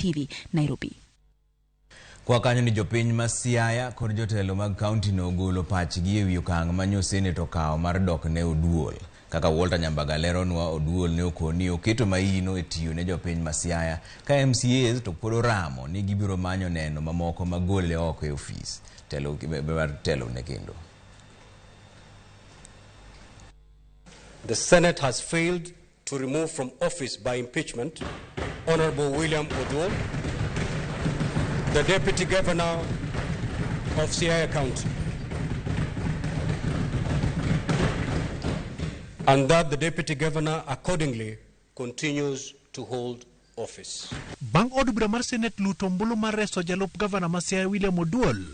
TV, Nairobi. Kwa kanyo ni jopiny ma Siaya kod jotelo mag kaunti no ogolo pachgi ewi okang' manyo Senator okawo mar dok ne Oduol. Kaka Walter Nyambaga leronwa, Oduol ne okoni oketo maino e tiyo ne jopiny ma Siaya ka MCAs to pod oramo ni gibiro manyo neno mamoko magole oko e ofis. Telo ne kendo. The Senate has failed to remove from office by impeachment Honorable William Oduol, the Deputy Governor of Siaya County, and that the Deputy Governor accordingly continues to hold office. Bang od bura mar Senate luto mbulu mar reso jalup Governor ma Siaya William Oduol,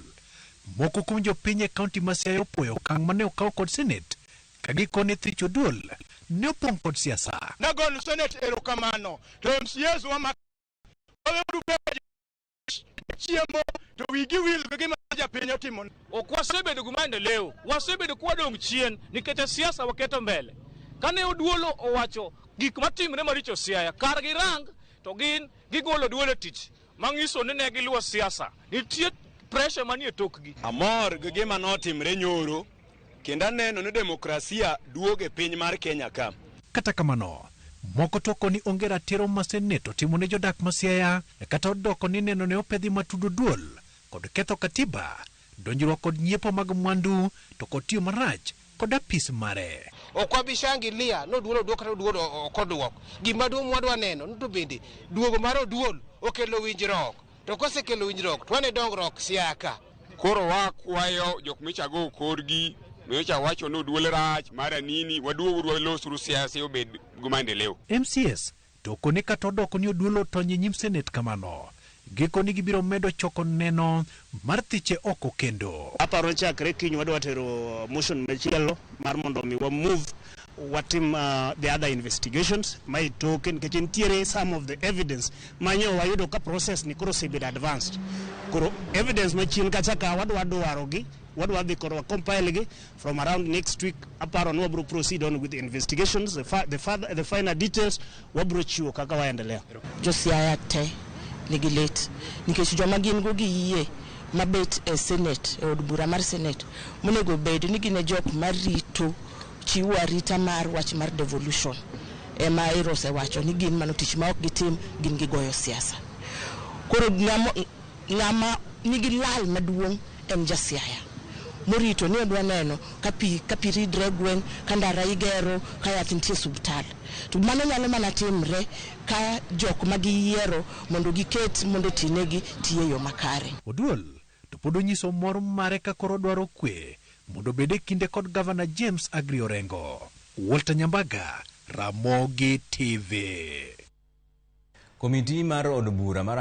moko kuom jopiny e kaunti ma Siaya opoyo okang' mane okaw kod Senate kagikone othicho Oduol ne opong' kod siasa. Nagolo Senate erokamano to MCAs chiemo to wigi wil gima japiny otimo. Ok wasebedo gi maendeleo, wasebedo kwadong' chien nikech siasa waketo mbele. Kane Oduol owacho gik matimre maricho Siaya, kar girang to gin gigolo Oduol e tich mangiso ni ne giluwo siasa. Nitie pressure manie tokgi. Amor gi gima notimre nyoro kendo neno ni demokrasia duoge piny mar Kenya ka. Kata kamano, moko toko ni onge ratiro ma Senator timo ne Jodak ma Siaya kata odoko ni neno ne opedhi matudo Oduol kod ketho katiba, donjruok kod nyiepo mag mwandu to kod tiyo marach kod apis mare. Okwabishangilia no Oduol oduok kata Oduol okoduok. Gima duong' mwadwa neno to bende duogo mar Oduol okelo winjruok. To kosekelo winjruok to wane dongruok Siaya ka. Koro wakwayo jok michago korgi nyocha wacho no Oduol rach mara nini waduogo losuru siasa obed gi maendeleo. MCAs to kone kata odoko ni Oduol otony nyim Senate kamano. Giko ni gibiro medo choko neno mar thiche oko kendo. Aparo chakre kiny wadwa tero motion machielo mar mondo mi wa move watim the other investigations my token ke ntiere some of the evidence manyo wayudo ka process ni koro sebedo advanced. Koro evidence machien kacha ka wadwa dwarogi wadwa dhi koro compile gi from around next week. Aparo no bro proceed on with the investigations, the final details wabro chiwo kaka waendelea. Jo Siaya te legislate nikech joma gin go gi yie mabet e Senate e od bura mar Senate monego bed ni gine jok marito chiwo arita mar wach mar devolution ema irose wacho ni gin mano tich ma ok gitim gin gigoyo siasa. Koro ng'ama nigi lal maduong' en ja Siaya morito ni odwa neno kapi ridre gwen kandara igero ka yath nitie subtal. To mano nyalo mana timre ka jok magiyiero mondo giket mondo tinegi tiye yo makare. Oduol to pod onyiso mor mare ka koro dwaro kwe mondo bede kinde kod Governor James Agri Orengo. Walter Nyambaga, Ramogi TV. Komiti mar od bura mar